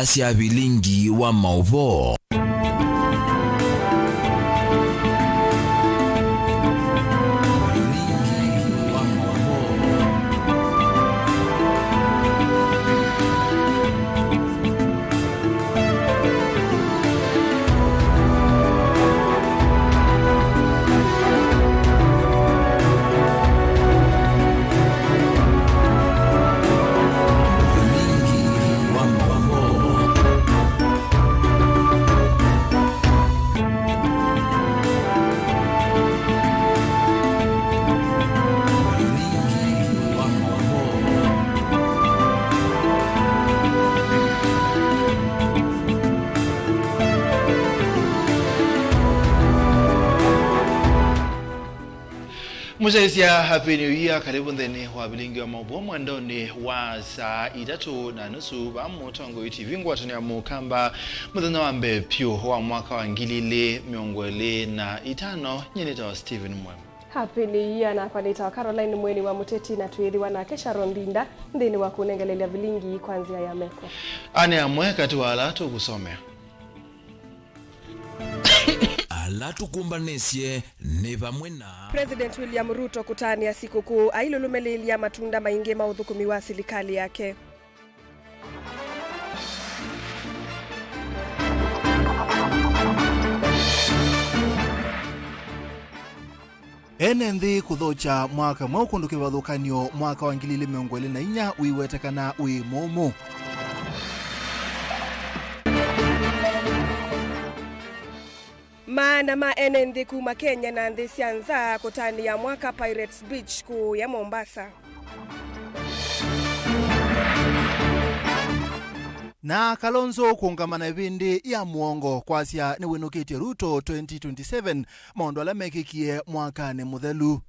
sia bilingi wa mauvo. Musaisia Happy New Year, karibu ndani wa bilingi wa maubo mwandoni wa saa 3:30 ba Mutongo TV ngwatani ya mukamba mudana wambe pyo wa mwaka wa 2025 nyeneta wa Steven Mwema. Happy New Year na kwa nita wa Caroline Mweni wa Muteti na tuyethi na Kesha Rondinda ndini wa kunengelelea bilingi kwanzia ya meko. Ane amwe kati wa alatu kusomea. Alatu kumbanesie neva mwena. President William Ruto kutani ya siku kuu ailulumelilia matunda maingi maudhukumi wa serikali yake. NND kuthocha mwaka mwaukunduki wathukanio mwaka wa 2024 uiwetekana ui momo. Maana ma NND kuma Kenya na nthi sianza kutani ya mwaka Pirates Beach kuu ya Mombasa. Na Kalonzo kuungamana ibindi ya muongo kwasia ni winukite Ruto 2027 maundu ala mekikie mwakani muthelu.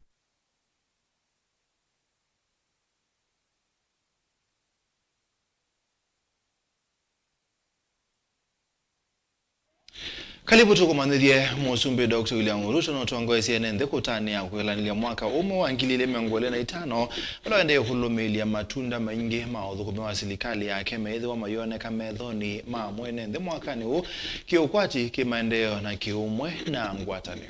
Karibu tukumanithie musumbi Dr. William Ruto no tuangoe CNN kutani ya kuelanilia mwaka umo wa 2025 walaende kulumilia matunda maingi maudhukumi wa serikali yake meithi wa mayoneka methoni ma mwene nthi mwakani huu kiukwati kimaendeleo na kiumwe na ngwatanio.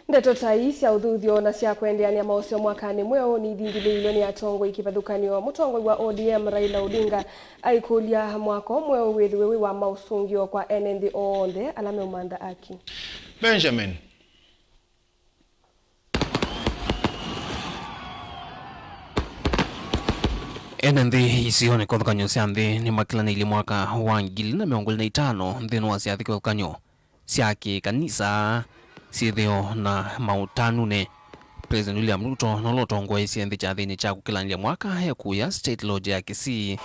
Ndeto taisi ya udhuthio na sia kuendeania maosio mwakani mweo ni thingililio ni atongo ikipathukanio mutongo wa ODM Raila Odinga aikulia mwako mweo withiwewi wa mausungio kwa NND oonde alame umanda aki. Benjamin. NND isione kuthukanio sia nthi ni makilaniili mwaka wa 2025 nthini wa siathi kuthukanio siaki kanisa sithio na mautanune. President William Ruto nolotongo isi nthi cha thini cha kukilanilia mwaka ya kuya State Lodge ya Kisii.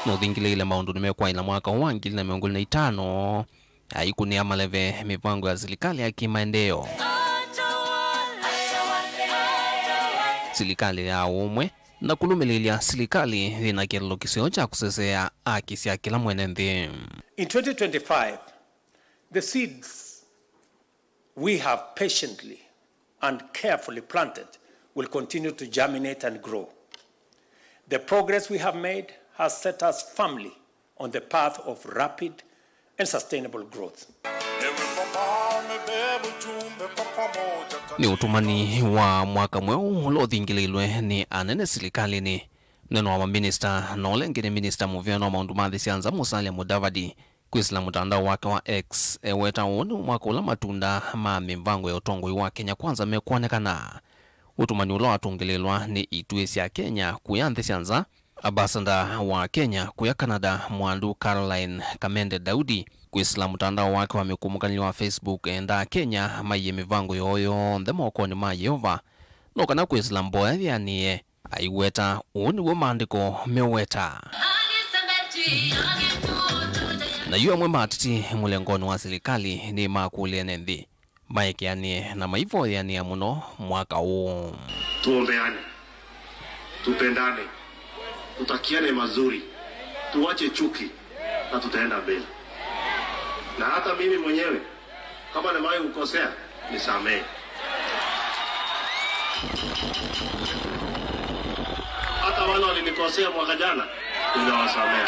No thingilile maundu nimekwa ila mwaka wa 2025 haikunia maleve mipango ya serikali ya kimaendeleo. Serikali ya umwe na kulumililia serikali ina kilolo kisio cha kusesea akisi ya kila mwene nthi. In 2025, the seeds we have patiently and carefully planted will continue to germinate and grow. The progress we have made has set us firmly on the path of rapid and sustainable growth. Ni utumani wa mwaka mweu ulothingililwe ni anene serikali ni neno wa minister na ulengine minister muvyano wa maundu mathi sianza Musalia Mudavadi kwisila mutandao wake wa X weta uoni mwaka ula matunda ma mivango ya utongoi wa Kenya kwanza mekuonekana. Utumani ulo atungililwa ni ituesi ya Kenya kuya nthi sianza ambassador wa Kenya kuya Canada mwandu Caroline Kamende Daudi kwisila mutandao wake wa mikumukanili wa Facebook enda Kenya maiye mivango yoyo nthe mokoni ma Yehova no kana kwisila mboya vyanie aiweta uoni wa maandiko meweta. Na yu amwe matiti mulengoni wa serikali ni makulia nthi maiki yani na maivo yani ya muno mwaka huu. Tuombeane, tupendane, tutakiane mazuri, tuwache chuki na tutaenda mbele. Na hata mimi mwenyewe kama nimewahi kukosea nisamehe. Hata wale mlinikosea mwaka jana, ninawasamea.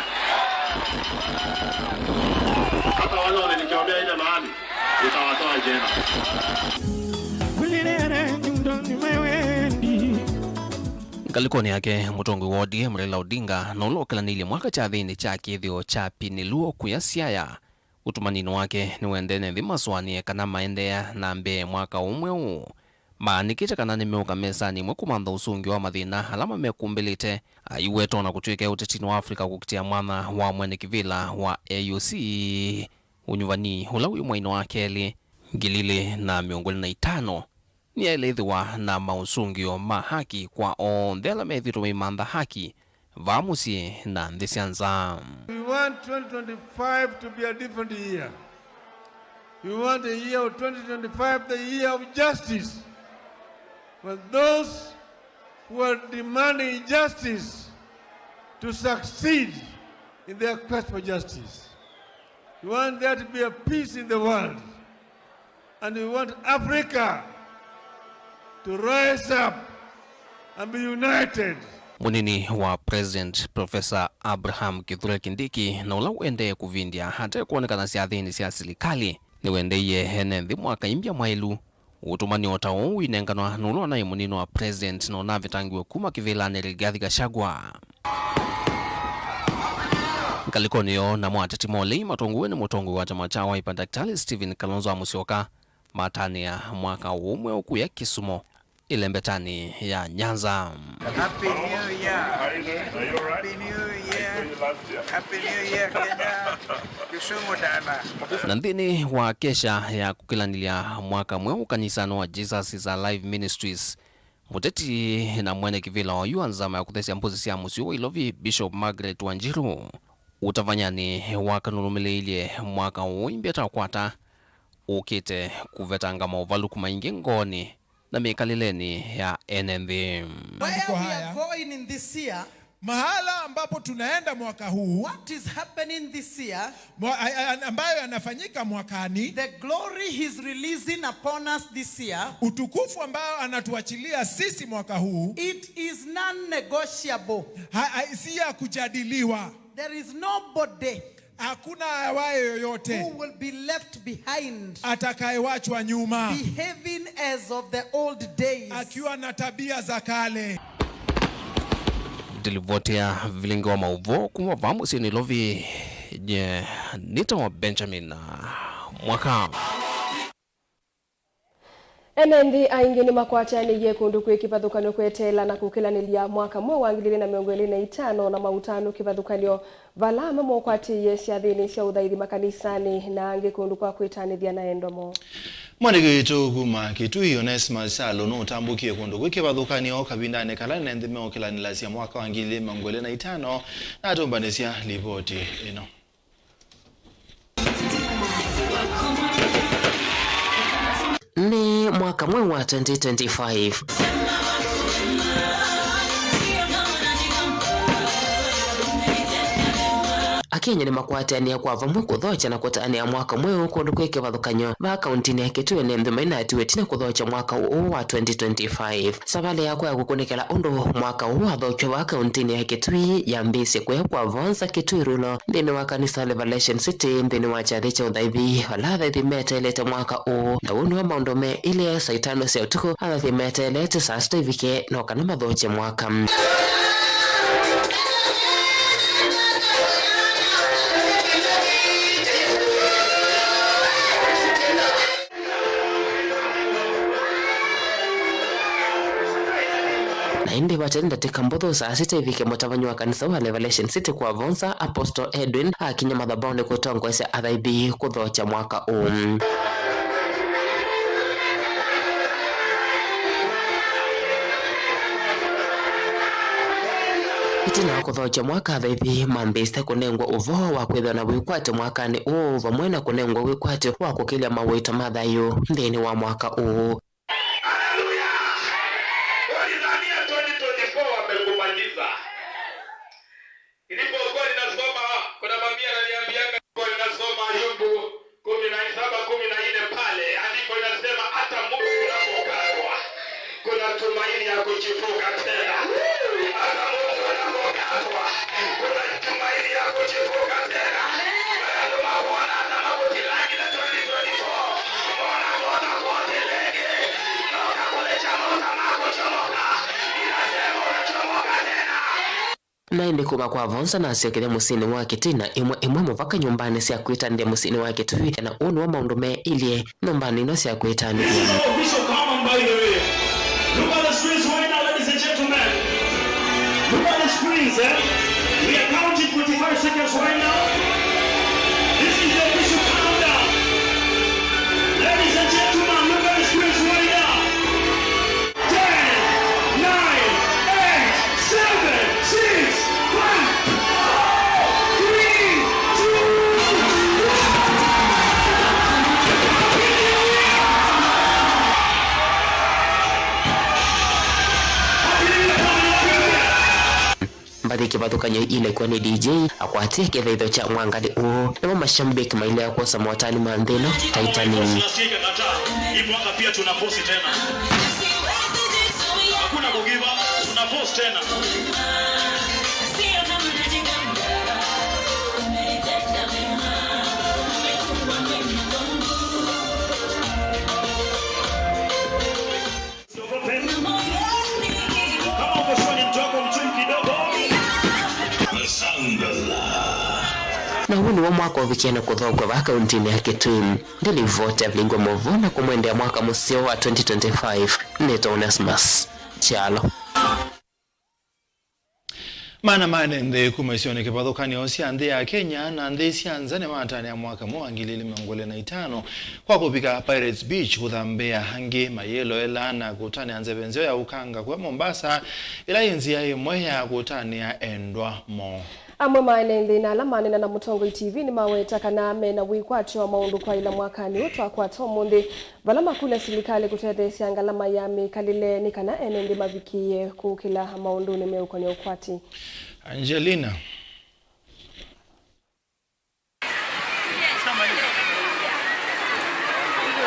Hata wale walinikimbia ile mahali, utawatoa jela. Ngalikoni yake mutongwe wa ODM Raila Odinga na ulokelanile mwaka cha thini cha kithio cha piniluo kuya Siaya. Utumanini wake ni wendene thimaswanie kana maendea na mbe mwaka umwe huu. Maanikite kana ni meuka mesani mwe kumantha usungi wa mathina alama mekumbilite ayuweto na kutuike utetini wa Afrika kukitia mwana wa mwene kivila wa AUC unyuvani hula uyu mwaino wa keli ngilili na miongoni na itano ni ailithiwa na mausungio ma haki kwa ondela methito imantha haki vamusi na ndisianza. We want 2025 to be a different year. We want the year of 2025 the year of justice. But those who are demanding justice to succeed in their quest for justice. We want there to be a peace in the world. And we want Africa to rise up and be united. Munini wa President Professor Abraham Kithure Kindiki na ula uende kuvindia hata kuonekana siathini sia serikali ni wendeye hene nthi mwaka imbia mwailu utumani otao inenganwa nulo na munino wa President na unavitangiwe kuma kivilani Rigathi Gachagua. Ngalikoniyo na mwateti mole matonguwe ni mutongwe wa chama cha Wiper Daktari Stephen Kalonzo Musyoka matania mwaka umwe ukuya Kisumo ilembetani ya Nyanza. Happy New Year. Happy New Year. Happy New Year Kenya. Kisumu dana. Nandini wa kesha ya kukilanilia mwaka mweu kanisano wa Jesus is Alive Ministries. Muteti na mwene kivila wa yuanzama ya kuthesia mpozi ya musio ilovi Bishop Margaret Wanjiru. Utavanyani wakanulumile ilie mwaka uimbeta kwata ukite kuvetanga mauvaluku maingi ngoni na mikalileni ya NMV. Where we are going in this year, mahala ambapo tunaenda mwaka huu, what is happening this year, ambayo yanafanyika mwakani, the glory he's releasing upon us this year, utukufu ambao anatuachilia sisi mwaka huu, it is non-negotiable. Si ya kujadiliwa. There is nobody hakuna awaye yoyote who will be left behind atakayewachwa nyuma behaving as of the old days, akiwa na tabia za kale. Dilivotia vilingo wa mauvo kuma vamusi ni lovi je nita wa Benjamin mwaka. Enendi aingi ni makwatani ye kundu kwikivadhukanio kwetela na kukilanilia mwaka mwe wangilile na miongoni na itano na mautano kivadhukanio valama mwakwati ye siathini sia uthaithi makanisani na angi kundu kwa kwitanithia na endomo. Mwanigito kuma Kitui Onesmus Salo no tambukie kundu kwikivadhukanio kabindane kalani na ndime okilanila sia mwaka wangilile miongoni na itano na atombanesia ripoti ino. Ni mwaka mwe wa 2025. Akenya ni makwatania kwa vamwe kuthocha na kutania mwaka mwe kundu kwike vathukanyo va kauntini ya Kitui ni nthima inatiwetina kuthocha mwaka huu wa 2025. Savali yako ya kukunikela undu mwaka huu wathochwa wa kauntini ya Kitui yambisye kwe kwa vonza Kitui rulo ndini wa kanisa Revelation City ndini wa chathi cha uthaithi alathaithi metelete mwaka huu na unu wa maundu me ile saitano sia utuku alathi metelete saa sita ivike no kana mathoche mwaka. Indi watenda tika mbotho saa sita ivike mutavanyi wa kanisa wa Revelation City kwa vonsa Apostle Edwin akinya madhabone kutongwesya athaithi kuthocha mwaka huu. Itina wa kuthocha mwaka athaithi mambiste kunengwa uvoho wa kwithwa na wikwate mwakani uu vamwe na kunengwa wikwate wa kukilia mawita mathayu nthini wa mwaka huu. Nilipokuwa ninasoma kuna mamia ananiambianga kwa ninasoma Ayubu 17:14 pale andiko linasema hata Mungu unapokatwa kuna tumaini ya kuchipuka tena. Hata Mungu unapokatwa naende kuba kwa vonsa na asiokele musini wake tina imwe muvaka nyumbani siya kuita ndia musini wake tuwi na unu wa maundu me ilie nyumbani no siya kuita ndia. Look at the screens right now, ladies and gentlemen. Look at the screens, We are counting 25 seconds right now. This is the official countdown. Ladies and gentlemen, look at the screens right now. 10, 9, 8, 7, 6, 5, 3, 2, kibathukanyo ile kwa ni DJ akwatie kithaitho cha mwangali uo na mashambiki maile ya kosa mwatani mandhino Titanic. Hii mwaka pia tuna post tena. Hakuna kugiva, tuna post tena. Na huu ni wa mwaka wavikiana kuthogwa wa kauntini ya Kitui. Ndili vote avlingwa muvuna kumwendea mwaka musio wa 2025. Neto Onesmus Chalo. Mana nde kumesione kipathukani osia nde ya Kenya na nde sianza ne matani ya mwaka mwangilili 2025 kwa kupika Pirates Beach kuthambea hangi mayelo ela na kutani anze benzeo ya ukanga kwa Mombasa ila inzi ya imwe ya kutani ya endwa mo. Amwe maenende na lamanena na Mutongo TV ni maweta kana mena wikwacho wa maundu kwa ila mwakani utwa kwa tomonde valama kule silikali kutedesi angalama ya mikalile ni kana enende mavikie kukila maundu ni meuko ni ukwati. Angelina.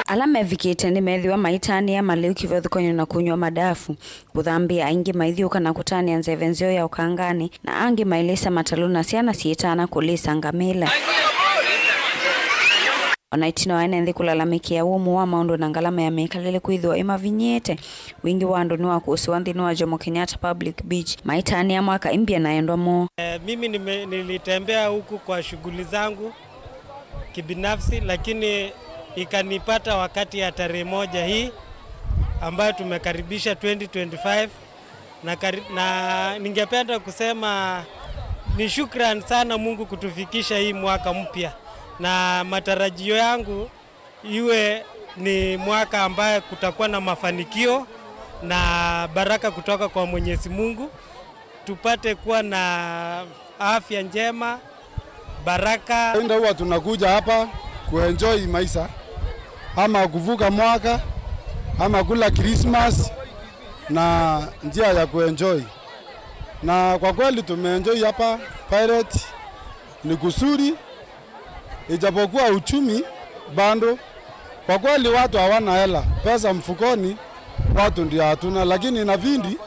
Alama evikite ni methiwa maitani ya maleu kivathukanyo na kunywa madafu kuthambia aingi maithiuka na kutani anzevenzio ya ukangani na angi mailisa mataluna siana sietana kulisa ngamila. Onaitino waene nthi kulalamikia umu wa maundu na ngalama ya mekalele kuidhua ima vinyete wingi wa andu ni wa kuhusiwa nthini wa Jomo Kenyatta Public Beach maitani ya mwaka imbia na endwa mo. Mimi nilitembea huku kwa shughuli zangu kibinafsi lakini ikanipata wakati ya tarehe moja hii ambayo tumekaribisha 2025 na ningependa kusema ni shukran sana Mungu kutufikisha hii mwaka mpya na matarajio yangu iwe ni mwaka ambaye kutakuwa na mafanikio na baraka kutoka kwa Mwenyezi Mungu, tupate kuwa na afya njema, baraka. Ndio huwa tunakuja hapa kuenjoy maisha ama kuvuka mwaka ama kula Christmas na njia ya kuenjoy. Na kwa kweli tumeenjoy hapa Pirate ni kusuri, ijapokuwa uchumi bando. Kwa kweli watu hawana hela, pesa mfukoni watu ndio hatuna, lakini na vindi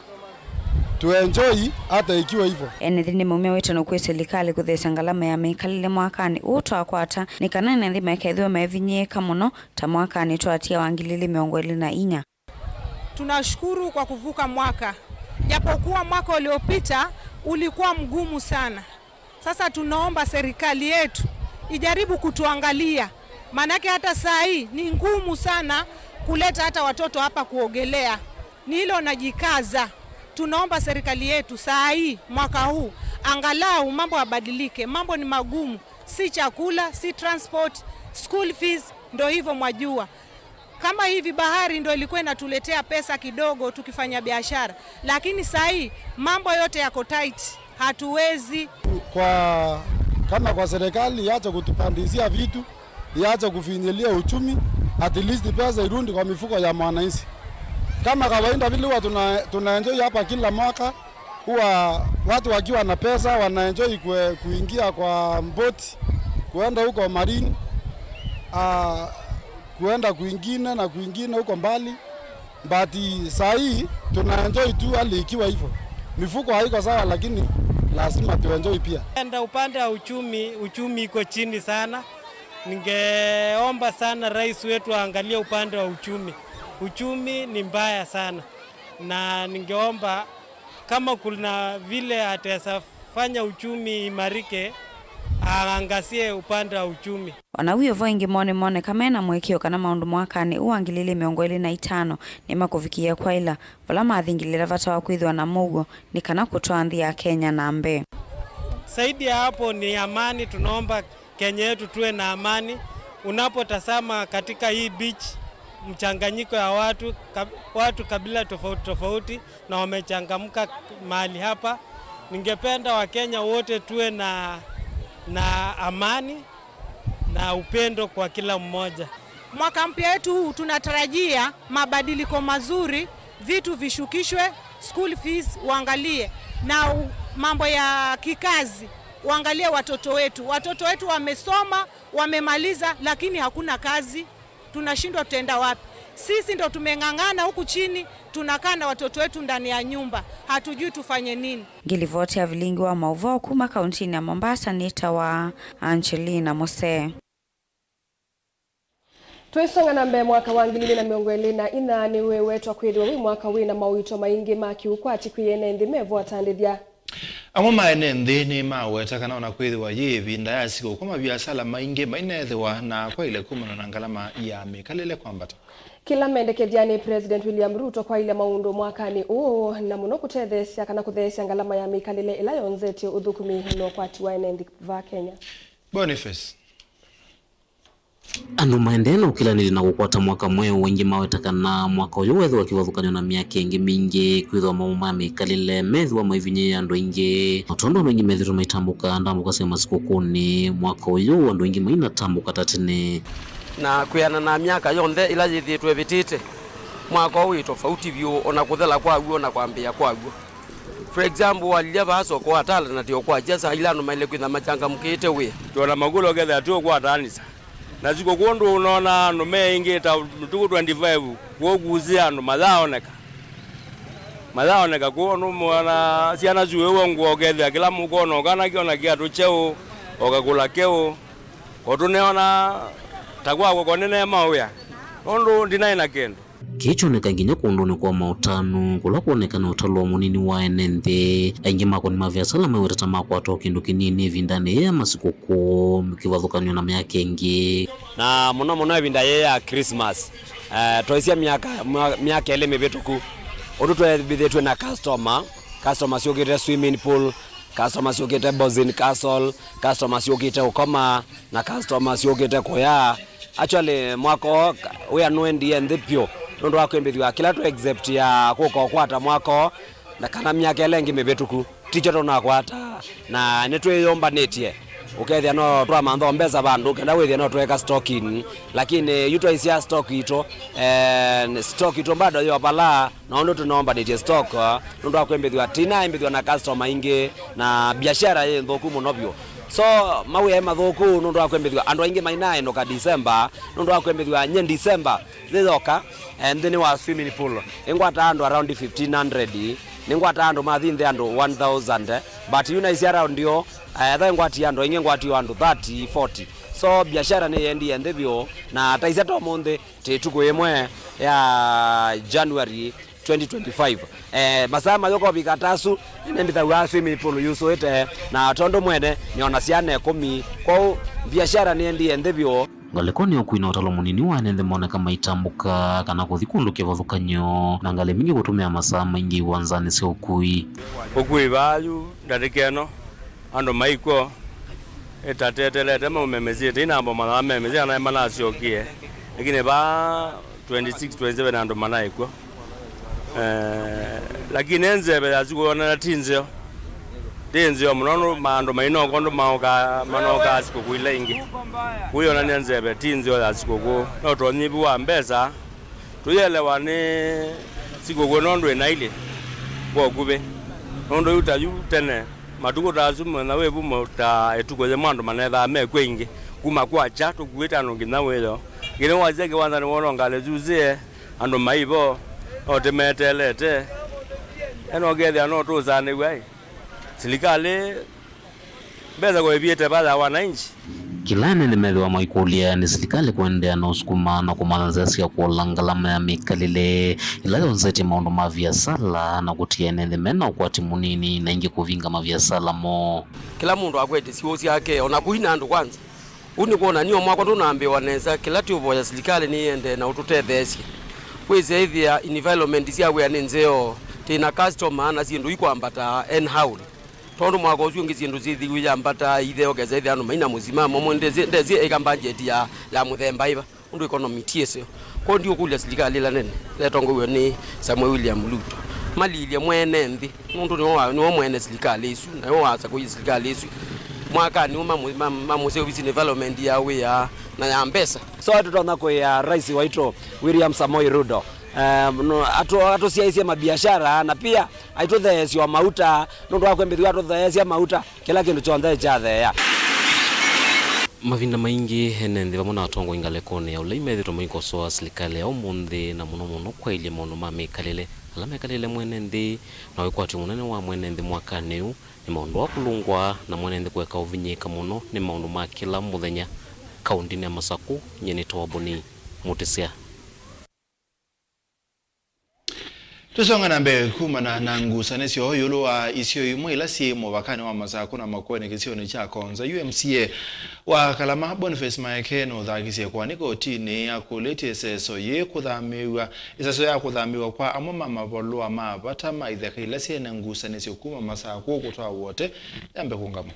tuenjoy hata ikiwa hivyo. Enethini mume wetu no kwe serikali kuthesa ngalama ya mikalile mwakani utwa kwata ni kanene nthi mekethwe mevinyeka muno ta mwakani twatia wangilili 24. Tunashukuru kwa kuvuka mwaka. Japokuwa mwaka uliopita ulikuwa mgumu sana. Sasa tunaomba serikali yetu ijaribu kutuangalia. Manake hata saa hii ni ngumu sana kuleta hata watoto hapa kuogelea. Ni hilo najikaza. Tunaomba serikali yetu saa hii mwaka huu angalau mambo yabadilike. Mambo ni magumu, si chakula, si transport, school fees, ndio hivyo mwajua. Kama hivi bahari ndio ilikuwa inatuletea pesa kidogo tukifanya biashara, lakini saa hii mambo yote yako tight, hatuwezi. Kama kwa serikali iache kutupandizia vitu, iache kufinyilia uchumi, at least pesa irundi kwa mifuko ya mwananchi. Kama kawaida vile huwa tunaenjoy hapa kila mwaka, huwa watu wakiwa na pesa wanaenjoy kuingia kwa boti, kuenda huko marine, kuenda kuingine na kuingine huko mbali. But saa hii tunaenjoy tu hali ikiwa hivyo. Mifuko haiko sawa, lakini lazima tuenjoy pia. Enda upande wa uchumi iko chini sana. Ningeomba sana rais wetu aangalie upande wa uchumi. Uchumi ni mbaya sana. Na ningeomba kama kuna vile atafanya uchumi imarike, aangazie upande wa uchumi. Wanawio voingi mone kamena mwekio kana maundu mwakani uangilile 25 ni makuvikia kwa ila vala mathingilira vata wa kwithwa na mugo ni kana kutoa nthi ya Kenya na mbe. Zaidi ya hapo ni amani. Tunaomba Kenya yetu tuwe na amani. Unapotazama katika hii beach mchanganyiko ya watu kabila tofauti na wamechangamka mahali hapa. Ningependa Wakenya wote tuwe na amani na upendo kwa kila mmoja. Mwaka mpya wetu huu tunatarajia mabadiliko mazuri, vitu vishukishwe, school fees uangalie, na mambo ya kikazi uangalie watoto wetu. Watoto wetu wamesoma, wamemaliza, lakini hakuna kazi. Tunashindwa tutaenda wapi? Sisi ndo tumeng'ang'ana huku chini, tunakaa na watoto wetu ndani ya nyumba, hatujui tufanye nini. Ngilivote ya vilingi wa Mauvoo kuma kauntini ya Mombasa nita wa Angelina Mose. Tuisonga na mbe mwaka wa 2024 ni wewe twakwithwa wi mwaka wina mawito maingi makiukwati kwiyene nthi mevo atandithia. Amwe maene nthi ni maweta kana ona kwithwa yivinda ya siku kuma biasala maingi mainethwa na kwa ile kumana na ngalama ya mikalele kwambata. Kila mendekethia ni President William Ruto kwa ile maundu mwakani uu na muno kutethesia kana kuthesia ngalama ya mikalele ila yonzete uthukumi no kwati wa ene nthi va Kenya. Boniface andu maendeno kila nilina kukwata mwaka mweo wengi mawetakana mwaka uyu wethu wakivathukanio na miaka ingi mingi kwithwa mauma mikalile methwa maivinye andu ingi otondo andu ingi methitwo maitambuka ndambuka cia masikukuni mwaka uyu andu ingi mainatambuka tatene na kuyana na miaka yonthe ila yithitwe vitite mwaka uyu tofauti vyu ona kuthela kwaguo na kwambia kwaguo. For example, walia baso kwa atala na tio kwa jesa ila no maile kwitha machanga mukite we tona magulo getha tu kwa atanisa na ziko kondo unaona no meingi ta 25 woguzia no madhaoneka ko no mwana siana zuwe wongo getha kila mukono kana kiona kia tucheo okagula keo otuneona tagwa kwa nene mauya ondo ndinaina kendo kichoneka nginya kundone kwa mautano kula kuonekana utalo munini wa enende aingi mako ni mavyasala mawetata mako ato kindu kinini vindane ya masikuku mkivathukanio na miaka ingi na muno vinda ya Christmas toisia miaka ile mebetuku odu twebithetwe na customer siogete swimming pool, customer siogete Bozin Castle, customer siogete ukoma na customer siogete koya. Actually mwako we are no end the pure ndo akwembethwa kila to except ya kuko kwata mwako na kana miaka elengi mebetuku ticho tona kwata na netwe yomba netie ukethia no twa mantho mbeza bandu kenda wethia no tweka stock in lakini yuto isia stock ito stock ito bado yo pala na ndo tunaomba netie stock ndo akwembethwa tina imbethwa na customer ingi na biashara ye nthoku muno bio. So mawe mathuku ndo akwembethwa andu aingi mainae no ka December ndo akwembethwa nye December thithoka and then was swimming pool ingwata andu around 1500 ningwata andu mathinde andu 1000 but you nice around yo tha ngwati andu ingi ngwati andu 30 40 so biashara ni yendi endebio na taisa to monde tetuko yemwe ya January 2025 masama yoko bikatasu nenditha wa swimming pool yuso ete na tondo mwene niona ciana 10 kwa biashara ni yendi endebio ngalekoni okuina utalo munini wa enende moneka maitambuka kana kuthikundu kivathukanyo na ngale mingi gutumia masaa maingi wanzani cia ukui bayu ndatikeno ando maiko etatetelete maumemezite inambo manamemezia na manasiokie lakini ba 26 27 ando manaiko lakini enzebe azikuona tinzio munono mando maino kondo manoka asikuku ile ingi huyo na nenzebe tinzio asikuku no tonyibu wa mbesa tuyelewane sikuku nondo enaile kwa kube nondo yutayu tene matuko tazumu na webu mota etuko ze mando manetha mekwe ingi kuma kwacha tukuita no ngina welo ngine wazeke wanza niwono ngale zuzie ando maibo otemetelete eno gethe no tuzane wai serikali mbeza kwa viete baada wananchi kilane nimewewa maikulia ni serikali kuendea na usukuma na kumanzasi ya kuolangalama ya mikalile ila yonzeti maondo mavya sala na kutia nende mena kwa timunini na ingi kuvinga mavya sala mo kila mundu akwete siwosi yake onakuhina andu kwanza uni kuona niyo mwako tunaambiwa neza kila tuvo ya serikali niende na ututethesi kweze hivi ya environment sia we anenzeo tina customer na zindu ikwambata enhaul tondu mwako ucio ngizindu zithi wija ambata ithe ogeza ithe anu maina muzima momo ndezi eka budget ya la muthemba iba undu economy tiese ko ndio kulia serikali la nene letongo we ni Samuel William Ruto malilia mwene nthi mundu ni mwene serikali isu na yo asa ku serikali isu mwaka ni mamuse ofisi development ya we ya na ya mbesa so tutona kwa ya rais waito William Samoei Ruto atu siaisia mabiashara na pia aituthe wa mauta nundu akwembithwa atuthe mauta kila kindu chonthe cha thea mavinda maingi henende vamona atongo ingalekone ya uleimethito mwikosoa serikali ya umuthi na muno kwa ile maono mamekalile ala mekalile mwenende na wikwati munene wa mwenende mwakani u ni maondo wa kulungwa na mwenende kuweka uvinyika muno ni maondo ma kila muthenya kaundini ya Masaku nyeni Towaboni Mutesia. Tusonga nambe kumana na ngusanesyo yolo wa isio imwe ila si mwakani wa Masaku na makuene kisioni cha konza UMCA wa Kalama Boniface Maekeno dhagisie kwa niko tini ya kuleti seso ye kuthamiwa isaso ya kuthamiwa kwa amama mabolo mabata maitheka ila si na ngusanesyo kuma Masaku kutoa wote yambe kungama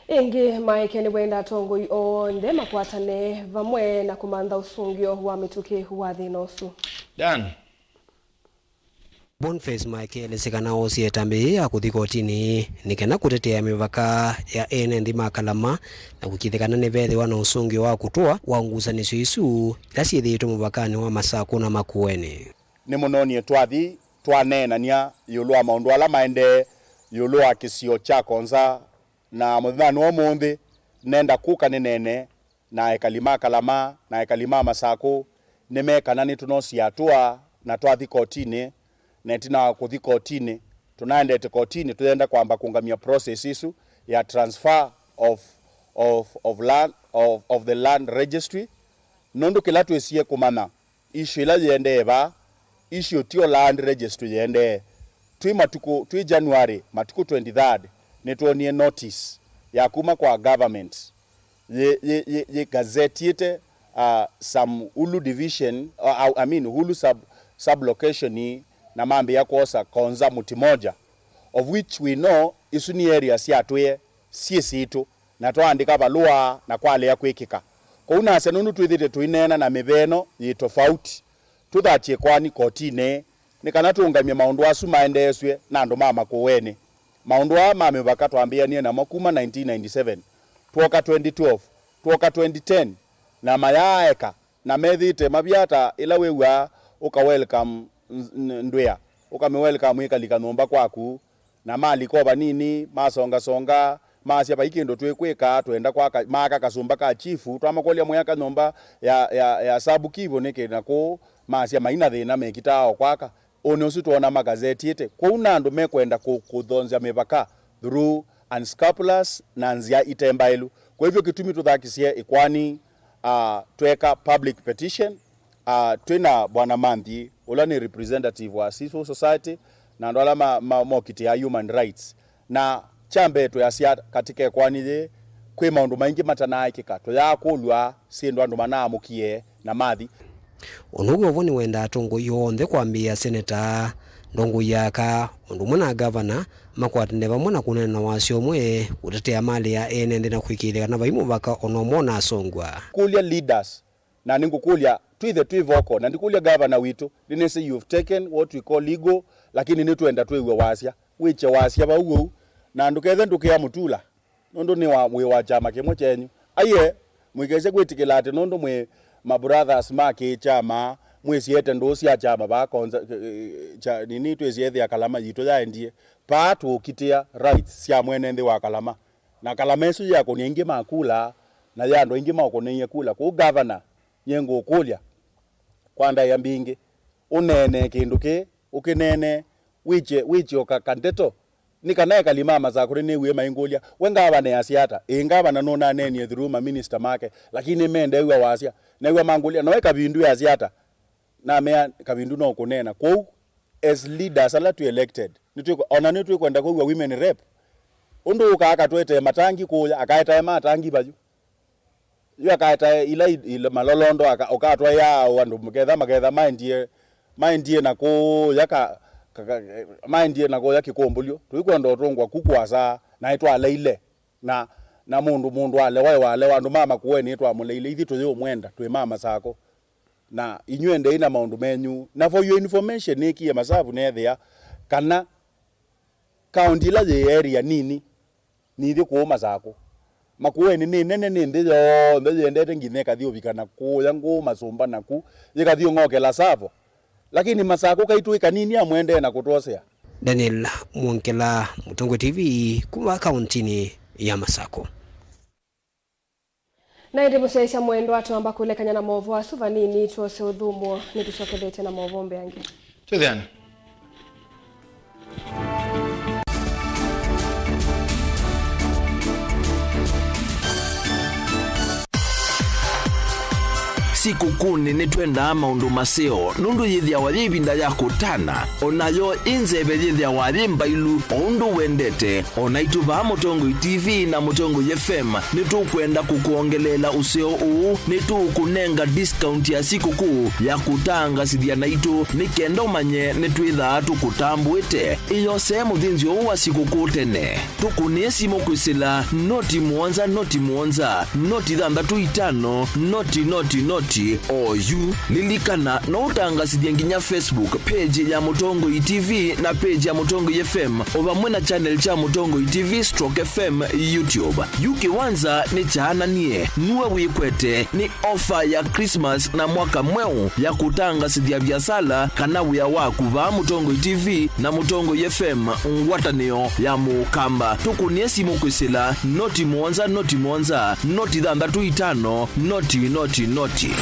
ingi Maekeni wenda tongoi onde makwatane vamwe na kumanda usungio wa mituki wa dhinosu Dan Boniface Maekele sikana osie tambi ya kuthikotini nikena kutetea mivaka ya enendi makalama na kukithikana ni vethi wana usungio wa kutua wa ngusanisyo isu lasi thitu muvakani wa Masaku na Makueni ni munonie twathi twanenania yulu wa maundu ala maende yulu wa kisio cha konza na muthani wa munthi nenda kuka ni nene na ekalima Kalama na ekalima Masaku nimekana ni tunosia atua na twathi kotini netina kuthi kotini tunaendete kotini tuenda kwamba kungamia process isu ya transfer of the land registry nondo kila tuesie kumana issue ila yende eba issue tio land registry yende twi January matuku 23rd netuonie notice ya kuma kwa government ye gazette yete some Hulu division Hulu sub location ni na mambe ya kosa konza muti moja of which we know isuni areas ya tuye siesitu na twaandika balua na kwale ya kwikika ko una senunu twithite tuinena na mibeno yi tofauti tuthatie kwani kotine nikana tungamia maundu asu maendeswe na andu mama kuweni maundu ama mibaka twambianie na makuma 1997 tuoka 2012 tuoka 2010 na mayaeka na methite mabiata ila wewa uka welcome ndwea ukame welcome ikalika nomba kwaku na mali koba nini masonga masya baikindo twekweka twenda kwa maka kasumba ka chifu twamakolia moyaka nomba ya sabu kibo neke nako masya maina thina mekitao kwaka one usu tuona magazeti yete kwa unandu mekwenda kuthonzya mipaka through unscrupulous na nzia itembailu kwa hivyo kitumi tuthakisie ikwani tweka public petition twina bwana Manthi ula ni representative wa civil society na ndola mokiti ya human rights na chambe to yasia katika kwani ye kwe maundu maingi matana ikika to yakulwa sindu andu manamukie na mathi onugo voni wenda atongo yonthe kwambia senator ndongo yaka undu mwana governor makwatine vamwe na kunena wasio mwe utetea mali ya enende na kwikilika na vaimu vaka onomona asongwa kulia leaders na ningukulia twivoko na ndikulia governor witu dinese you've taken what we call legal lakini nituenda twewe wasya wiche wasya baugo na ndukethe ndukia mutula nondo ni wa chama kimwe chenyu aye mwigeze gwitikila ati nondo mwe my brothers make chama mwesiete ndosi ya chama bakonza nini twesiethe ya Kalama yito yaendie patu kitia rights sia mwene ndi wa Kalama na Kalama esu yako ni ingi makula na yando ingi mako ni kula ku governor nyengo kulia kwanda ya mbingi unene kinduke ukinene wiche okakandeto nikanae kalimama za kurene we maingolia wenga bana yasiata inga bana nona neni through ma minister make lakini mende wa wasia na we mangolia na we kabindu yasiata na me kabindu no kunena kwa as leaders ala to elected nitwe ona nitwe kwenda kwa women rep undu ukaka twete matangi kuya akaita matangi baju yo akaita ila malolondo akatwa ya wandu magetha mindie na ko yaka mindie na ko yakikombulyo twikwenda otongwa kukwasa na itwa leile na mundu ale wale wandu mama kuweni itwa muleile ithi tuyo mwenda twi mama sako na inywende ina maundu menyu na for your information nikie masavu nethia kana county la the area nini nithi kuuma sako makuweni ni nene ni ndiyo ndende ngine kathio bikana ku yangu masumba naku yikathio ngokela savo lakini masako kaitu ikanini amwende na kutosea. Daniel Mwonkela, Mutongo TV, kuma kauntini ya Masako. Na ndi muceca mwendo atwamba kulekanya na movo asuva nini twose uthumo nitucokelete na movo mbeangi. Tuthiana. Sikukuu nene twenda maundu maseo nundu yithia wali ibinda ya kutana onayo inzebe yithia wali mbailu ondu wendete onaituva Mutongo TV na Mutongo FM nitukwenda kukuongelela useo uu nitukunenga discount ya sikukuu ya kutanga sithia naitu nikendo manye nitwitha tukutambuite iyo sehemu thinzi wa sikukuu tene tukunie simu kwisila noti muonza noti thandatu itano noti oyu lilikana no utangasithia nginya Facebook page ya Mutongo TV na page ya Mutongo FM ovamwe na channel cha Mutongo TV/FM YouTube. Yuki wanza ni chaananie nuwe wikwete ni offer ya Christmas na mwaka mweu ya kutangasithia biasala kana wia waku va Mutongo TV na Mutongo FM ngwatanio ya mukamba tukunie simu kwisila noti muonza noti thandatu itano noti.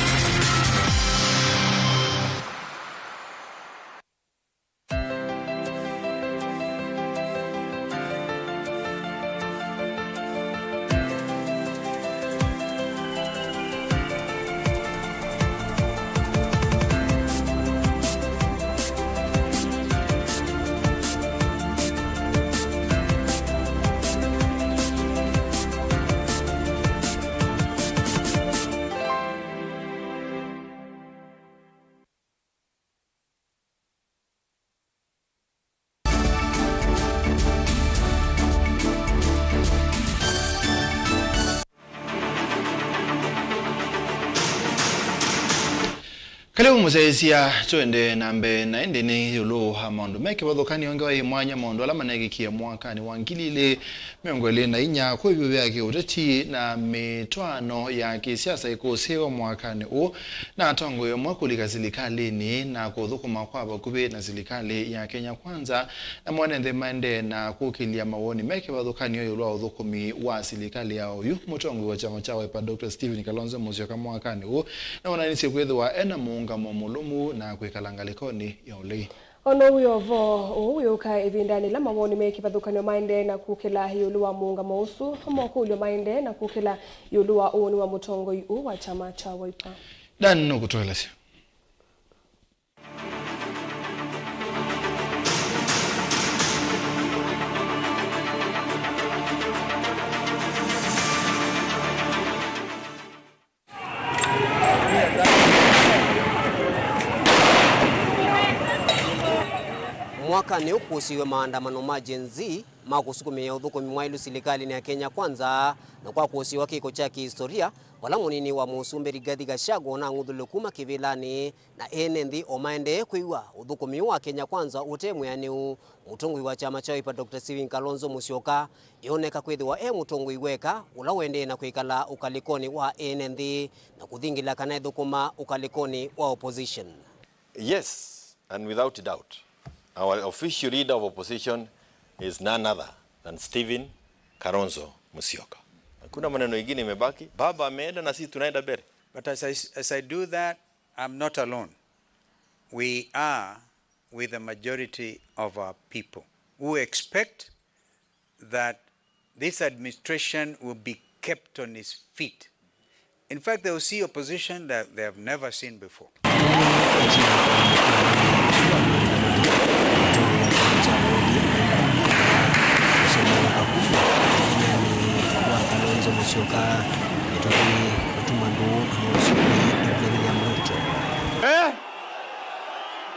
Kaleo muzesia twende nambe na endeni yulu hamondo meke badokani ongewa imwanya mondo ala manegikia mwaka ni wangilile miongwele na inya kwa hivyo vyake uteti na mitwano ya kisiasa ikusewa mwakani u na atongo ya mwakulika silikalini na kuthukuma kwa bakube na silikali ya Kenya Kwanza na mwanende mande na kukilia mawoni meke badokani yulu wa uthukumi wa silikali ya uyu mutongo wa chama chawe pa Dr. Stephen Kalonzo Musyoka mwakani u na wananisi kwethwa ena muunga mumulumu na kwikalanga likoni ya ulei. Ono uyovo uyuka ibindani la mawoni meki badhukanyo maende na kukela yuluwa muunga mausu mokulyo maende na kukela yuluwa uoni wa Mutongo yu wa chama cha Wiper. Dan no kutoeleza. Mwaka ni ukusiwe maandamano ma Gen Z makusukumia uthukumi mwailu silikali ni ya Kenya Kwanza na kwa kusiwa kiko cha kihistoria wala munini wa Musumbe Rigathi Gachagua na nguthulukuma kivilani na enendi omaende kuiwa uthukumi wa Kenya Kwanza utemwe yani mutongwi wa chama cha Wiper Dr. Stephen Kalonzo Musyoka ioneka kwithiwa mutongwi weka ula wende na kwikala ukalikoni wa enendi na kuthingila kana thukuma ukalikoni wa opposition. Yes, and without doubt our official leader of opposition is none other than Stephen Kalonzo Musyoka. Kuna maneno mengine imebaki. Baba ameenda na sisi tunaenda mbele. But as I do that, I'm not alone. We are with the majority of our people who expect that this administration will be kept on its feet. In fact, they will see opposition that they have never seen before.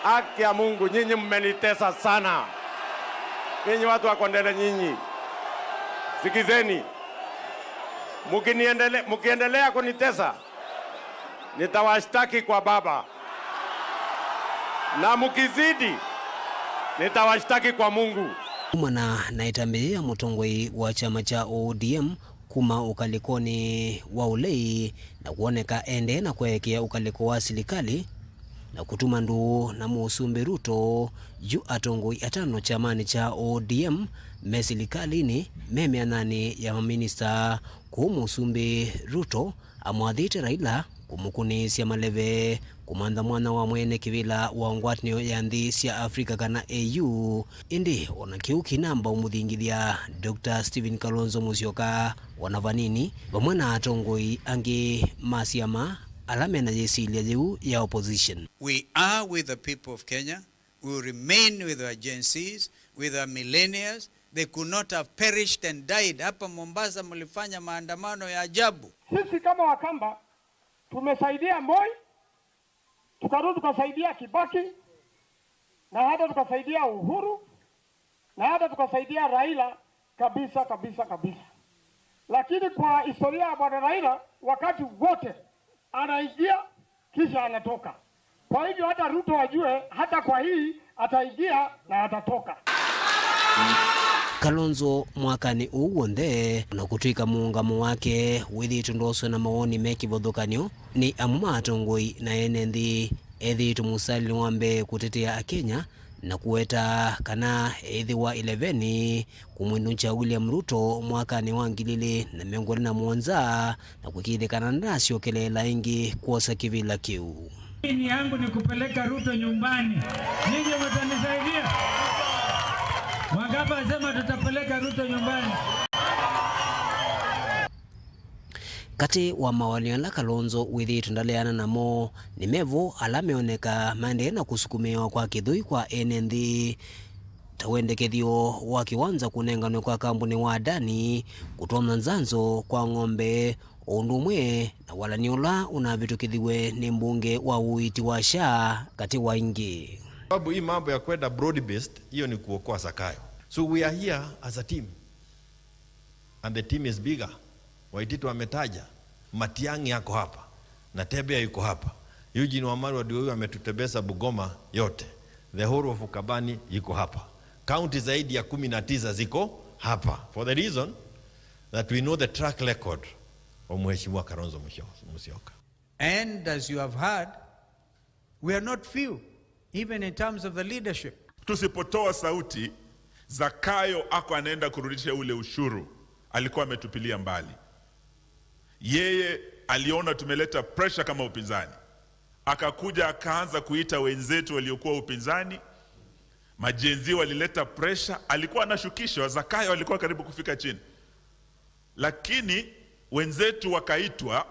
Haki ya Mungu, nyinyi mmenitesa sana. Nyinyi watu wa Kondele nyinyi. Sikizeni. Mukiendelea kunitesa, nitawashtaki kwa Baba. Na mukizidi, nitawashtaki kwa Mungu. Kumana na itambia mutongoi wa chama cha ODM kuma ukalikoni wa ulei na kuoneka ende na kuekea ukaliko wa serikali na kutuma ndu na Musumbi Ruto juu atongoi atano chamani cha ODM mesilikalini meme anani ya maminista ku Musumbi Ruto amwadhite Raila kumukunisya maleve kumanda mwana wa mwene kivila wa ngwatnio ya nthi cia Afrika kana AU indi ona kiuki namba umuthingithia Dr. Stephen Kalonzo Musyoka wanavanini vamwe na atongoi angi masiama alamena yesilia jeu ya opposition. We are with the people of Kenya. We will remain with our agencies, with our millennials. They could not have perished and died. Hapa Mombasa mlifanya maandamano ya ajabu. Sisi kama Wakamba tumesaidia Moi, tukarudi tukasaidia Kibaki, na hata tukasaidia Uhuru, na hata tukasaidia Raila kabisa. Lakini kwa historia ya bwana Raila, wakati wote anaingia kisha anatoka. Kwa hivyo hata Ruto ajue hata kwa hii ataingia na atatoka. Kalonzo mwakani uwonde na kutuika muungamo wake withi tundoso na maoni meki vodhokanyo ni amuma atongoi na enendi ethi tumusali wambe kutetea Kenya na kuweta kana ethi wa 11 kumwinuncha William Ruto mwakani wa 2017 na kukithikana nasyo kelela ingi kuosa kivila kiu. Ni yangu ni kupeleka Ruto nyumbani. Ninyi mtanisaidia? Wangapa sema tutapeleka Ruto nyumbani. Kati wa mawaliana Kalonzo withi tundaleana namo ni mevo alameoneka mande na kusukumewa kwa kithui kwa enendi tawendekethio wakiwanza kunenganwe kwa kampuni wa Adani kutona nzanzo kwa ng'ombe undumwe na walaniola unavitukithiwe ni mbunge wa uiti wa SHA kati wa ingi. Sababu hii mambo ya kwenda broad based hiyo ni kuokoa Zakayo. So we are here as a team and the team is bigger. Waititu ametaja Matiang'i yako hapa na Tebea yuko hapa, Eugene Wamalwa ndio huyo ametutebesa Bungoma yote, the whole of Ukambani yuko hapa, county zaidi ya 19 ziko hapa, for the reason that we know the track record of Mheshimiwa Kalonzo Musyoka. And as you have heard, we are not few even in terms of the leadership. Tusipotoa sauti, Zakayo ako anaenda kurudisha ule ushuru alikuwa ametupilia mbali. Yeye aliona tumeleta pressure kama upinzani, akakuja akaanza kuita wenzetu waliokuwa upinzani. Majenzi walileta pressure, alikuwa anashukishwa. Zakayo alikuwa karibu kufika chini, lakini wenzetu wakaitwa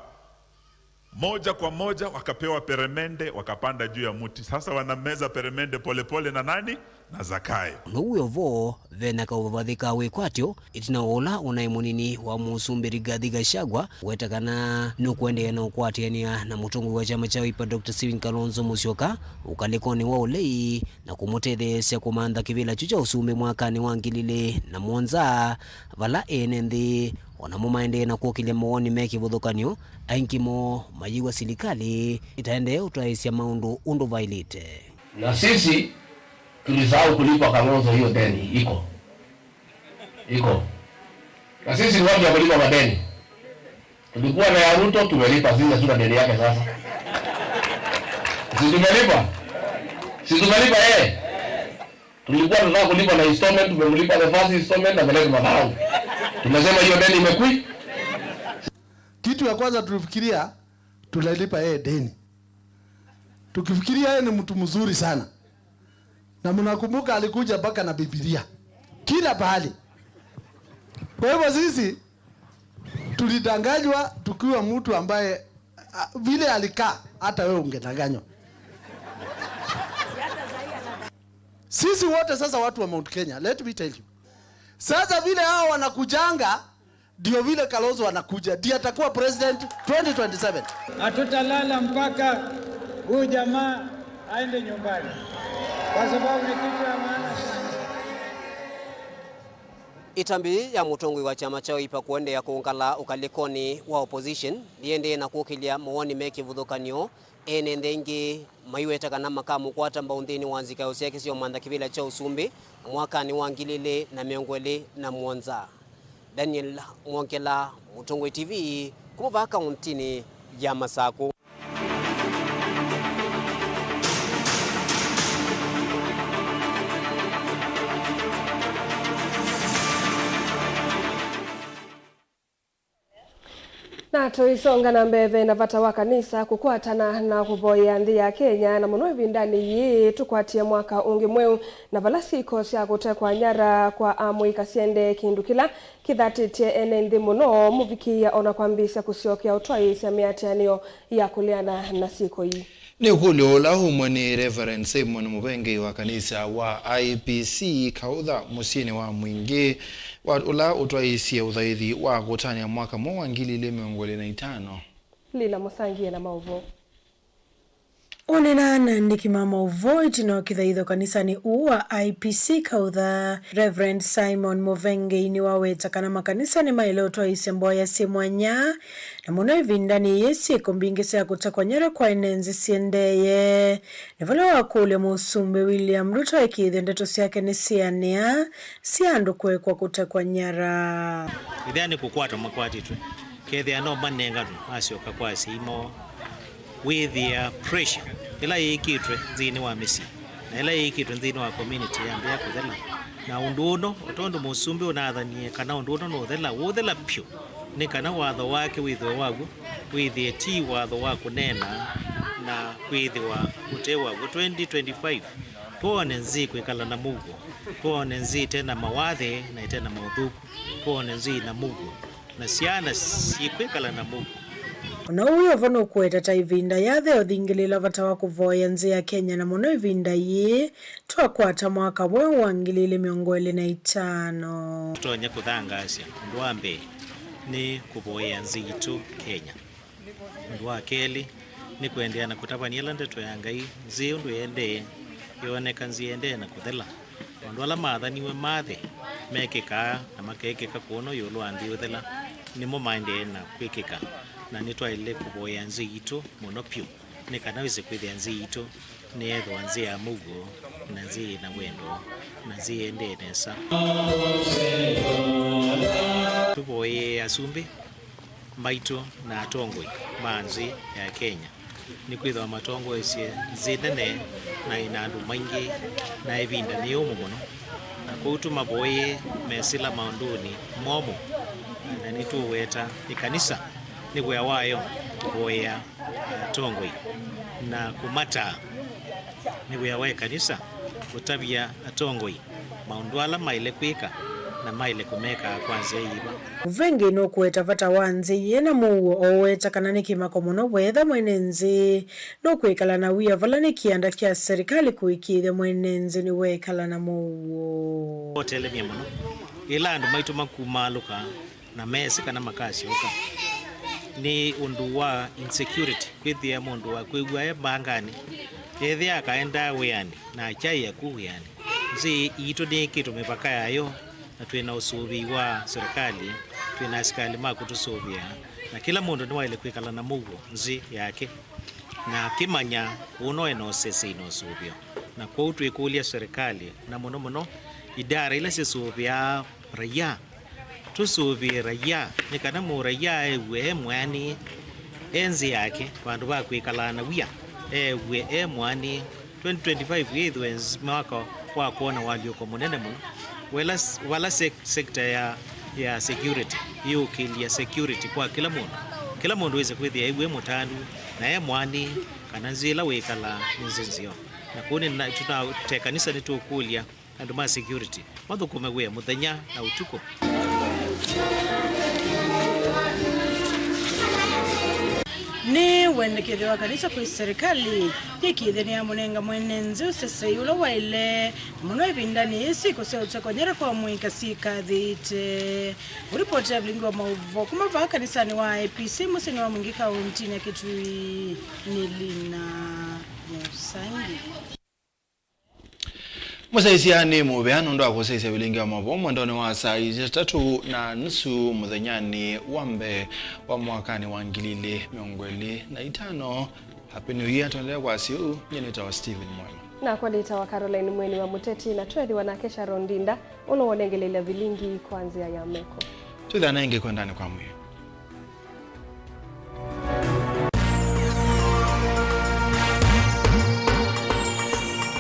moja kwa moja, wakapewa peremende, wakapanda juu ya muti. Sasa wanameza peremende polepole na nani? Na Zakayo. Nuyo vo vena kauvadhika wekwatyo itinaola unaimunini wa Musumbi Rigathi Gachagua wetakana nukuendea na ukwatiania na mutungu wa chama cha Wiper Dr. Stephen Kalonzo Musyoka ukalikoni wa ulei na kumutethesya kumantha kivila chucha usumbi mwakani wa 2017 vala enendi onamo maende na kuokilia mawoni meki vodhokanyo ainkimo majiwa serikali itaendea utaisya maundu undu vailite. Na sisi tulisahau kulipa Kalonzo hiyo deni iko. Na sisi ni watu wa kulipa madeni. Tulikuwa na ya Ruto tumelipa, sisi tuna deni yake sasa. Sisi tumelipa Tulikuwa tunataka kulipa na installment, tumelipa the first installment na beleza madharau. Tunasema hiyo deni imekui. Kitu ya kwanza tulifikiria tunalipa deni. Tukifikiria yeye ni mtu mzuri sana. Na mnakumbuka alikuja mpaka na Biblia. Kila pahali. Kwa hivyo sisi tulidanganywa tukiwa mtu ambaye vile alikaa hata wewe ungedanganywa. Sisi wote sasa watu wa Mount Kenya, let me tell you. Sasa vile hao wanakujanga ndio vile Kalonzo wanakuja. Ndiye atakuwa president 2027. Hatutalala mpaka huyu jamaa aende nyumbani. Kwa sababu ni kitu ya maana. Itambi ya mutongwi wa chama chao ipa kuende ya kuungala ukalikoni wa opposition liende na kukilia mawoni meki vudhukanyo ene ndengi maiweta kana makamu kwa tamba undini wanzika usiake sio manda kivila cha usumbi mwaka ni wangilile na miongwele na muonza. Daniel Mwonkela, Mutongwe TV, kumuvaka kauntini ya Masako. Na tuisonga na mbeve na vata wa kanisa kukwatana na kuvoya nthi ya Kenya na muno ivindani yi tukwatie mwaka ungi mweu na valasiko cia gutekwa nyara kwa amwi kasiende kindu kila kithatite ene nthi muno muvikia ona kwambisha kusiokea utwai cia miatianio ya kuliana na siko yi. Ni hulio la humwe ni Reverend Simon Mubenge wa kanisa wa IPC kaudha musini wa mwingi wa ula utwaisie uthaithi wa gutania mwaka mwa 2025. Lila Musangie na mauvo. Onenana ndikimama uvoi tino kithaitho kanisani uwa IPC kaudha Reverend Simon Muvenge ni waweta kana makanisa ni maileo twaise mboya simwanya na muno ivindani yesi kumbingise ya kutakwa nyara kwa inenzi siendeye nivala wakule musumbe William Ruto ikithi ndeto siyake ni siania siandu kwe kwa kutakwa nyara idhea ni kukwata makwati tu kethea no manenga tu asioka kwa simo with the pressure ila yikitwe nzini wa misi na ila yikitwe nzini wa community yambe ya kuthela na unduno otondo musumbi unathanie kana unduno no thela wothela pyo ni kana watho wake witho wagu withi ti watho wako nena na kwithiwa utewa 2025 tuone nzi kwikala na mugo tuone nzi tena mawathe na tena mauthuku tuone nzi na mugo na siana sikwikala na mugo na uyo vono kweta ta ivinda yathe othingilila vata wa kuvoya nzi ya Kenya na muno ivinda yi twakwata mwaka mwe wa 2025 tutonya kuthangasya ndu wa mbere ni kuvoya nzi itu Kenya ndu wa keli ni kuendelea na kutavania ndeto ya Ngai nzi ndu yende yoneka nzi yende na kuthela ndu ala mathaniwe mathe mekeka na makekeka kuono yolo andi uthela ni mo maende na kwikika na nitwaile kuvoya nzi itu muno pyu ni kana wise kwithia nzi itu ni ethwa nzi ya mugo na nzi na wendo na nzi ende nesa tuvoye asumbi maitu na atongwe manzi ya Kenya ni kwithwa matongwe cie nzinene na inandu maingi na ivinda ni umu muno na kuutu mavoye mesila maunduni momo na nituweta ikanisa ni wea wayo kuvoya tongwe na kumata ni wea wae kanisa kutabia atongwe maundwala maile kwika na maile kumeka kwanza iba Muvenge no kueta vata wanzi yena muo oweta kana nikimako muno wetha mwenenzi no kwikala na wia vala nikianda kia serikali kuikithia mwenenzi ni wekala na muo hotele mia muno ila andu maitu makumaluka na mesi kana makasi uka ni undu wa insecurity kwithia mundu wa kwigua bangani ethia akaenda wiani na chai ya kuwiani nzi ito ni kitu mipaka yayo na twina usubi wa serikali twina askali makutusubia na kila mundu ni waile kwikala na mugo nzi yake na kimanya uno eno sesi no subio na kwa twikulia serikali na muno muno idara ile sesubia raia tusubi raia ni kana mu raia ewe mwani enzi yake bandu ba kwikala na wia ewe mwani 2025 yithwens mwaka wa kuona walioko munene muno wala sekta ya security hiyo kilia security kwa kila mundu weze kwithia ewe mutandu na mwani kana nzila wikala nzinzio na kuni tunatekanisa nitukulia andu ma security mathukume we muthenya na utuko wendekethio wa kanisa kwa serikali ikithenia munenga mwenenzi usese yulo waile muno ibindani isi kuseucha konyera kwa mwika sikathite uripoti ya Blingo Mauvo kumava kanisani wa APC museni wa Mwingi kaunti ya Kitui Nilina Musangi. Musaisiani mubeano ndo akoseisa Blingo Mauvo mwandoni wa saa 3:30 muthenyani wambe wa mwakani wa 2025. Happy New Year tuendelea kwa siu nyeneta wa Steven Mwema. Na kwa lita wa Caroline Mweni wa Muteti na twethi wanakesha Rondinda uno wonengelele vilingi kuanzia ya meko. Tudhanenge kwa ndani kwa mwe.